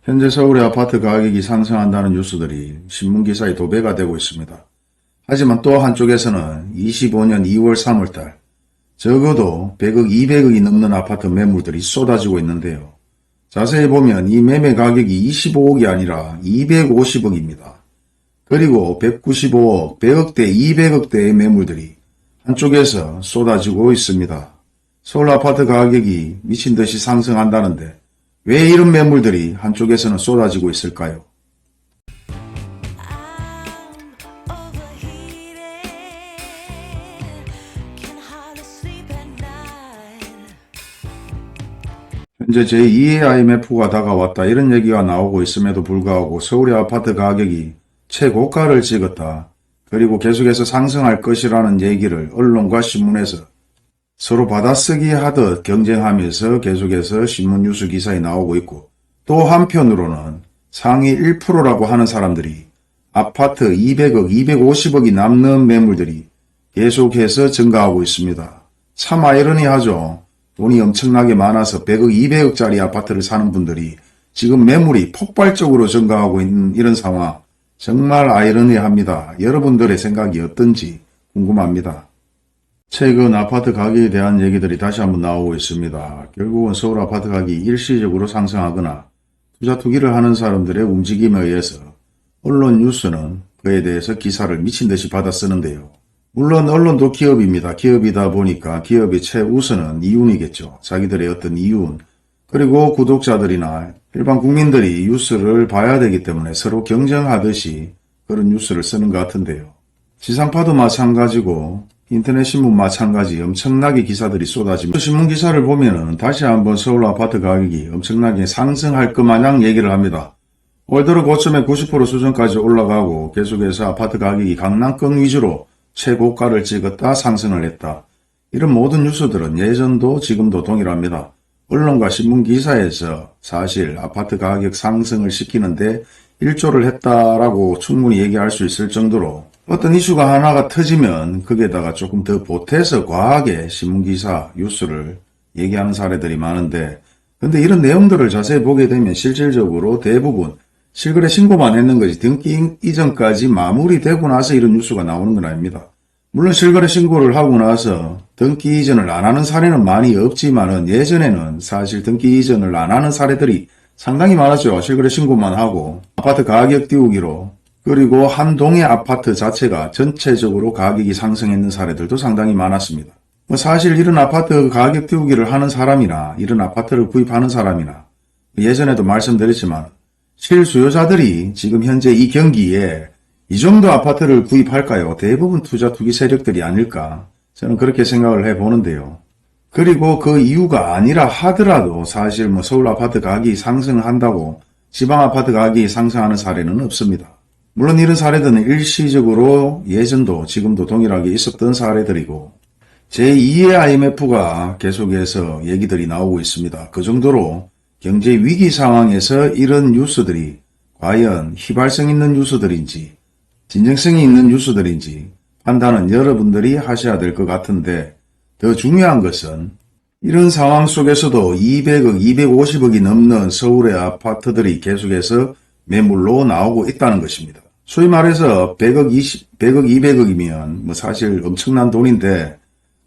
현재 서울의 아파트 가격이 상승한다는 뉴스들이 신문기사에 도배가 되고 있습니다. 하지만 또 한쪽에서는 25년 2월 3월달 적어도 100억, 200억이 넘는 아파트 매물들이 쏟아지고 있는데요. 자세히 보면 이 매매 가격이 25억이 아니라 250억입니다. 그리고 195억, 100억대, 200억대의 매물들이 한쪽에서 쏟아지고 있습니다. 서울 아파트 가격이 미친듯이 상승한다는데 왜 이런 매물들이 한쪽에서는 쏟아지고 있을까요? 현재 제2의 IMF가 다가왔다 이런 얘기가 나오고 있음에도 불구하고 서울의 아파트 가격이 최고가를 찍었다. 그리고 계속해서 상승할 것이라는 얘기를 언론과 신문에서 서로 받아쓰기 하듯 경쟁하면서 계속해서 신문 뉴스 기사에 나오고 있고, 또 한편으로는 상위 1%라고 하는 사람들이 아파트 200억, 250억이 남는 매물들이 계속해서 증가하고 있습니다. 참 아이러니하죠. 돈이 엄청나게 많아서 100억, 200억짜리 아파트를 사는 분들이 지금 매물이 폭발적으로 증가하고 있는 이런 상황, 정말 아이러니합니다. 여러분들의 생각이 어떤지 궁금합니다. 최근 아파트 가격에 대한 얘기들이 다시 한번 나오고 있습니다. 결국은 서울 아파트 가격이 일시적으로 상승하거나 투자 투기를 하는 사람들의 움직임에 의해서 언론 뉴스는 그에 대해서 기사를 미친듯이 받아 쓰는데요. 물론 언론도 기업입니다. 기업이다 보니까 기업의 최우선은 이윤이겠죠. 자기들의 어떤 이윤, 그리고 구독자들이나 일반 국민들이 뉴스를 봐야 되기 때문에 서로 경쟁하듯이 그런 뉴스를 쓰는 것 같은데요. 지상파도 마찬가지고 인터넷 신문 마찬가지 엄청나게 기사들이 쏟아집니다. 신문 기사를 보면은 다시 한번 서울 아파트 가격이 엄청나게 상승할 것 마냥 얘기를 합니다. 올 들어 고점의 90% 수준까지 올라가고 계속해서 아파트 가격이 강남권 위주로 최고가를 찍었다 상승을 했다. 이런 모든 뉴스들은 예전도 지금도 동일합니다. 언론과 신문 기사에서 사실 아파트 가격 상승을 시키는데 일조를 했다라고 충분히 얘기할 수 있을 정도로 어떤 이슈가 하나가 터지면 거기에다가 조금 더 보태서 과하게 신문기사, 뉴스를 얘기하는 사례들이 많은데, 근데 이런 내용들을 자세히 보게 되면 실질적으로 대부분 실거래 신고만 했는 것이 등기 이전까지 마무리되고 나서 이런 뉴스가 나오는 건 아닙니다. 물론 실거래 신고를 하고 나서 등기 이전을 안 하는 사례는 많이 없지만은 예전에는 사실 등기 이전을 안 하는 사례들이 상당히 많았죠. 실거래 신고만 하고 아파트 가격 띄우기로, 그리고 한 동의 아파트 자체가 전체적으로 가격이 상승했는 사례들도 상당히 많았습니다. 사실 이런 아파트 가격 띄우기를 하는 사람이나 이런 아파트를 구입하는 사람이나 예전에도 말씀드렸지만 실수요자들이 지금 현재 이 경기에 이 정도 아파트를 구입할까요? 대부분 투자 투기 세력들이 아닐까, 저는 그렇게 생각을 해보는데요. 그리고 그 이유가 아니라 하더라도 사실 서울 아파트 가격이 상승한다고 지방 아파트 가격이 상승하는 사례는 없습니다. 물론 이런 사례들은 일시적으로 예전도 지금도 동일하게 있었던 사례들이고 제2의 IMF가 계속해서 얘기들이 나오고 있습니다. 그 정도로 경제 위기 상황에서 이런 뉴스들이 과연 휘발성 있는 뉴스들인지 진정성이 있는 뉴스들인지 판단은 여러분들이 하셔야 될 것 같은데, 더 중요한 것은 이런 상황 속에서도 200억, 250억이 넘는 서울의 아파트들이 계속해서 매물로 나오고 있다는 것입니다. 소위 말해서 100억, 200억이면 사실 엄청난 돈인데,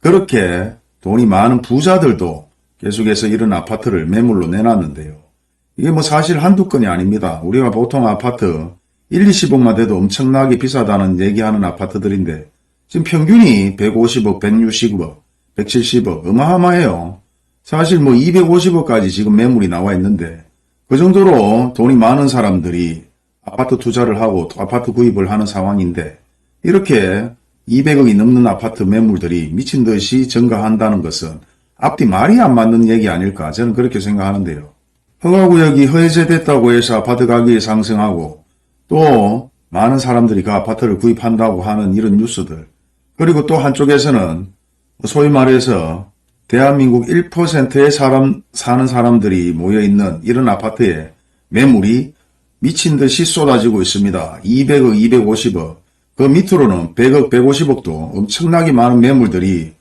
그렇게 돈이 많은 부자들도 계속해서 이런 아파트를 매물로 내놨는데요. 이게 사실 한두 건이 아닙니다. 우리가 보통 아파트 1, 20억만 돼도 엄청나게 비싸다는 얘기하는 아파트들인데 지금 평균이 150억, 160억, 170억 어마어마해요. 사실 250억까지 지금 매물이 나와 있는데 그 정도로 돈이 많은 사람들이 아파트 투자를 하고 아파트 구입을 하는 상황인데, 이렇게 200억이 넘는 아파트 매물들이 미친 듯이 증가한다는 것은 앞뒤 말이 안 맞는 얘기 아닐까, 저는 그렇게 생각하는데요. 허가구역이 허해제됐다고 해서 아파트 가격이 상승하고 또 많은 사람들이 그 아파트를 구입한다고 하는 이런 뉴스들, 그리고 또 한쪽에서는 소위 말해서 대한민국 1%의 사는 사람들이 모여있는 이런 아파트에 매물이 미친 듯이 쏟아지고 있습니다. 200억, 250억, 그 밑으로는 100억, 150억도 엄청나게 많은 매물들이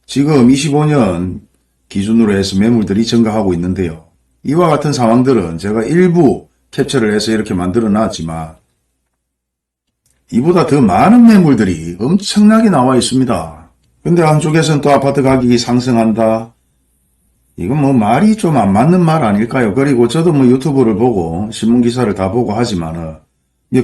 지금 25년 기준으로 해서 매물들이 증가하고 있는데요. 이와 같은 상황들은 제가 일부 캡처를 해서 이렇게 만들어 놨지만 이보다 더 많은 매물들이 엄청나게 나와 있습니다. 근데 한쪽에서는 또 아파트 가격이 상승한다. 이건 뭐 말이 좀 안 맞는 말 아닐까요? 그리고 저도 뭐 유튜브를 보고 신문기사를 다 보고 하지만은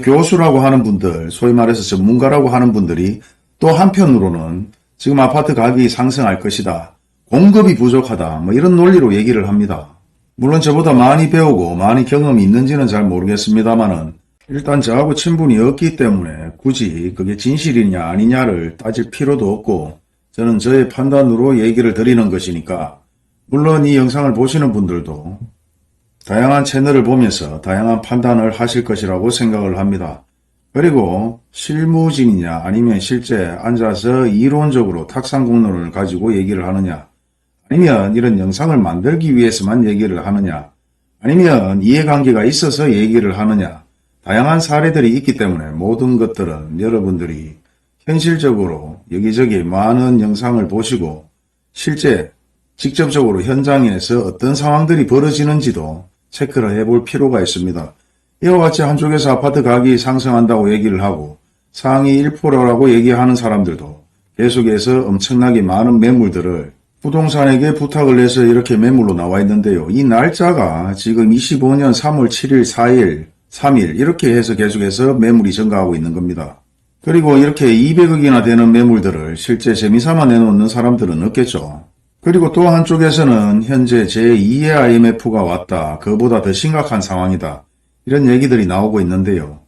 교수라고 하는 분들, 소위 말해서 전문가라고 하는 분들이 또 한편으로는 지금 아파트 가격이 상승할 것이다. 공급이 부족하다. 뭐 이런 논리로 얘기를 합니다. 물론 저보다 많이 배우고 많이 경험이 있는지는 잘 모르겠습니다만은 일단 저하고 친분이 없기 때문에 굳이 그게 진실이냐 아니냐를 따질 필요도 없고 저는 저의 판단으로 얘기를 드리는 것이니까 물론 이 영상을 보시는 분들도 다양한 채널을 보면서 다양한 판단을 하실 것이라고 생각을 합니다. 그리고 실무진이냐 아니면 실제 앉아서 이론적으로 탁상공론을 가지고 얘기를 하느냐 아니면 이런 영상을 만들기 위해서만 얘기를 하느냐 아니면 이해관계가 있어서 얘기를 하느냐 다양한 사례들이 있기 때문에 모든 것들은 여러분들이 현실적으로 여기저기 많은 영상을 보시고 실제 직접적으로 현장에서 어떤 상황들이 벌어지는지도 체크를 해볼 필요가 있습니다. 이와 같이 한쪽에서 아파트 가격이 상승한다고 얘기를 하고 상위 1%라고 얘기하는 사람들도 계속해서 엄청나게 많은 매물들을 부동산에게 부탁을 해서 이렇게 매물로 나와 있는데요. 이 날짜가 지금 25년 3월 7일, 4일, 3일 이렇게 해서 계속해서 매물이 증가하고 있는 겁니다. 그리고 이렇게 200억이나 되는 매물들을 실제 재미삼아 내놓는 사람들은 없겠죠. 그리고 또 한쪽에서는 현재 제2의 IMF가 왔다. 그보다 더 심각한 상황이다. 이런 얘기들이 나오고 있는데요.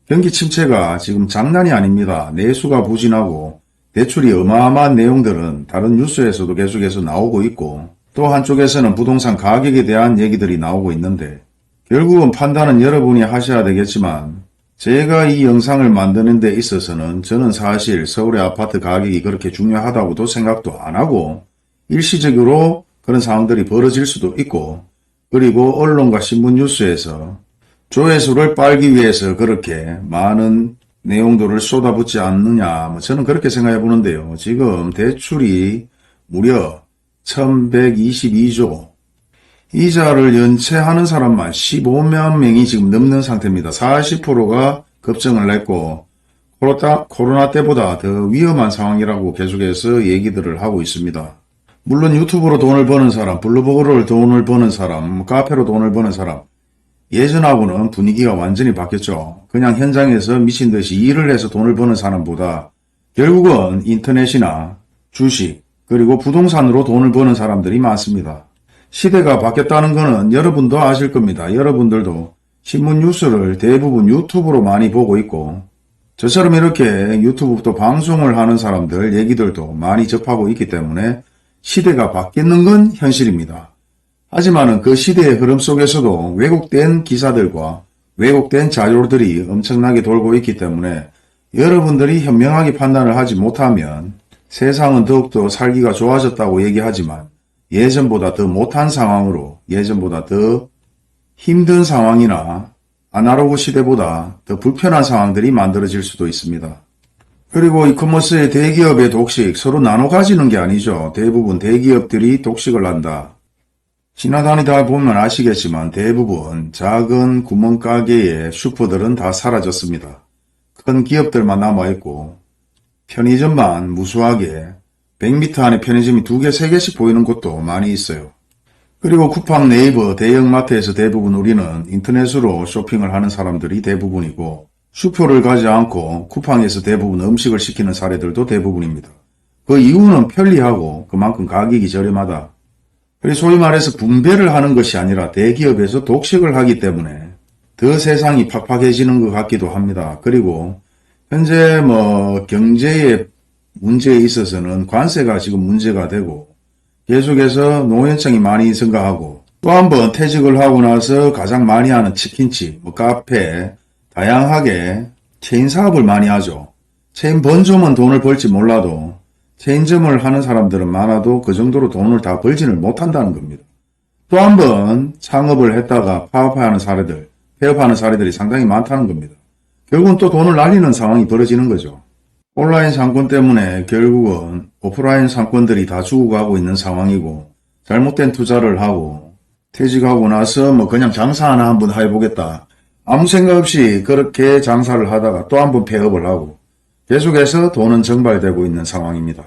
경기 침체가 지금 장난이 아닙니다. 내수가 부진하고 대출이 어마어마한 내용들은 다른 뉴스에서도 계속해서 나오고 있고 또 한쪽에서는 부동산 가격에 대한 얘기들이 나오고 있는데 결국은 판단은 여러분이 하셔야 되겠지만 제가 이 영상을 만드는 데 있어서는 저는 사실 서울의 아파트 가격이 그렇게 중요하다고도 생각도 안 하고 일시적으로 그런 상황들이 벌어질 수도 있고 그리고 언론과 신문 뉴스에서 조회수를 빨기 위해서 그렇게 많은 내용들을 쏟아붓지 않느냐 뭐 저는 그렇게 생각해 보는데요. 지금 대출이 무려 1122조 이자를 연체하는 사람만 15만 명이 지금 넘는 상태입니다. 40%가 급증을 했고 코로나 때보다 더 위험한 상황이라고 계속해서 얘기들을 하고 있습니다. 물론 유튜브로 돈을 버는 사람, 블로그로 돈을 버는 사람, 카페로 돈을 버는 사람 예전하고는 분위기가 완전히 바뀌었죠. 그냥 현장에서 미친 듯이 일을 해서 돈을 버는 사람보다 결국은 인터넷이나 주식 그리고 부동산으로 돈을 버는 사람들이 많습니다. 시대가 바뀌었다는 것은 여러분도 아실 겁니다. 여러분들도 신문 뉴스를 대부분 유튜브로 많이 보고 있고 저처럼 이렇게 유튜브도 방송을 하는 사람들 얘기들도 많이 접하고 있기 때문에 시대가 바뀌는 건 현실입니다. 하지만 그 시대의 흐름 속에서도 왜곡된 기사들과 왜곡된 자료들이 엄청나게 돌고 있기 때문에 여러분들이 현명하게 판단을 하지 못하면 세상은 더욱더 살기가 좋아졌다고 얘기하지만 예전보다 더 못한 상황으로 예전보다 더 힘든 상황이나 아날로그 시대보다 더 불편한 상황들이 만들어질 수도 있습니다. 그리고 이커머스의 대기업의 독식 서로 나눠 가지는 게 아니죠. 대부분 대기업들이 독식을 한다. 지나다니다 보면 아시겠지만 대부분 작은 구멍가게의 슈퍼들은 다 사라졌습니다. 큰 기업들만 남아있고 편의점만 무수하게 100m 안에 편의점이 2개, 3개씩 보이는 곳도 많이 있어요. 그리고 쿠팡, 네이버, 대형마트에서 대부분 우리는 인터넷으로 쇼핑을 하는 사람들이 대부분이고 슈퍼를 가지 않고 쿠팡에서 대부분 음식을 시키는 사례들도 대부분입니다. 그 이유는 편리하고 그만큼 가격이 저렴하다. 그리고 소위 말해서 분배를 하는 것이 아니라 대기업에서 독식을 하기 때문에 더 세상이 팍팍해지는 것 같기도 합니다. 그리고 현재 경제의 문제에 있어서는 관세가 지금 문제가 되고 계속해서 노현층이 많이 증가하고 또 한 번 퇴직을 하고 나서 가장 많이 하는 치킨집, 카페 다양하게 체인 사업을 많이 하죠. 체인 번점은 돈을 벌지 몰라도 체인점을 하는 사람들은 많아도 그 정도로 돈을 다 벌지는 못한다는 겁니다. 또 한 번 창업을 했다가 파업하는 사례들, 폐업하는 사례들이 상당히 많다는 겁니다. 결국은 또 돈을 날리는 상황이 벌어지는 거죠. 온라인 상권 때문에 결국은 오프라인 상권들이 다 죽어가고 있는 상황이고 잘못된 투자를 하고 퇴직하고 나서 뭐 그냥 장사 하나 한번 해보겠다. 아무 생각 없이 그렇게 장사를 하다가 또 한번 폐업을 하고 계속해서 돈은 증발되고 있는 상황입니다.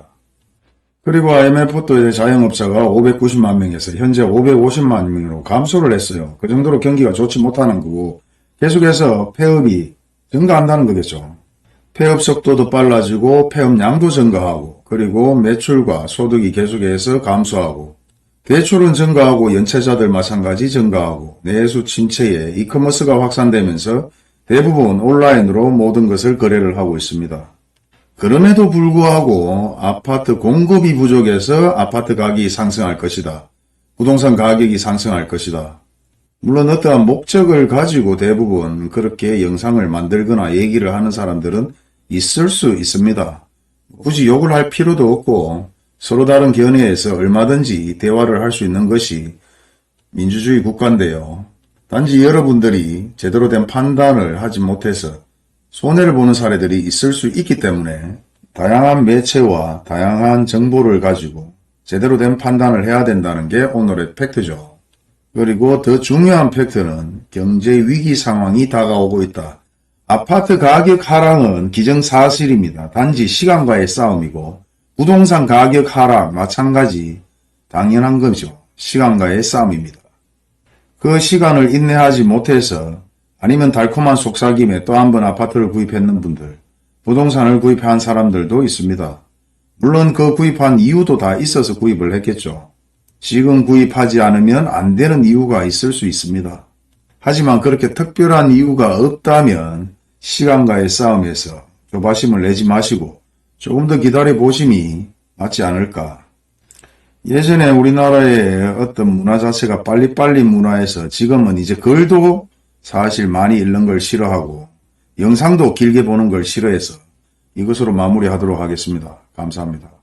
그리고 IMF도 자영업자가 590만 명에서 현재 550만 명으로 감소를 했어요. 그 정도로 경기가 좋지 못하는 거고 계속해서 폐업이 증가한다는 거겠죠. 폐업 속도도 빨라지고 폐업량도 증가하고 그리고 매출과 소득이 계속해서 감소하고 대출은 증가하고 연체자들 마찬가지 증가하고 내수 침체에 이커머스가 확산되면서 대부분 온라인으로 모든 것을 거래를 하고 있습니다. 그럼에도 불구하고 아파트 공급이 부족해서 아파트 가격이 상승할 것이다. 부동산 가격이 상승할 것이다. 물론 어떠한 목적을 가지고 대부분 그렇게 영상을 만들거나 얘기를 하는 사람들은 있을 수 있습니다. 굳이 욕을 할 필요도 없고 서로 다른 견해에서 얼마든지 대화를 할 수 있는 것이 민주주의 국가인데요. 단지 여러분들이 제대로 된 판단을 하지 못해서 손해를 보는 사례들이 있을 수 있기 때문에 다양한 매체와 다양한 정보를 가지고 제대로 된 판단을 해야 된다는 게 오늘의 팩트죠. 그리고 더 중요한 팩트는 경제 위기 상황이 다가오고 있다. 아파트 가격 하락은 기정사실입니다. 단지 시간과의 싸움이고 부동산 가격 하락 마찬가지 당연한 거죠. 시간과의 싸움입니다. 그 시간을 인내하지 못해서 아니면 달콤한 속삭임에 또 한 번 아파트를 구입했는 분들, 부동산을 구입한 사람들도 있습니다. 물론 그 구입한 이유도 다 있어서 구입을 했겠죠. 지금 구입하지 않으면 안 되는 이유가 있을 수 있습니다. 하지만 그렇게 특별한 이유가 없다면 시간과의 싸움에서 조바심을 내지 마시고 조금 더 기다려 보심이 맞지 않을까. 예전에 우리나라의 어떤 문화 자체가 빨리빨리 문화에서 지금은 이제 글도 사실 많이 읽는 걸 싫어하고 영상도 길게 보는 걸 싫어해서 이것으로 마무리하도록 하겠습니다. 감사합니다.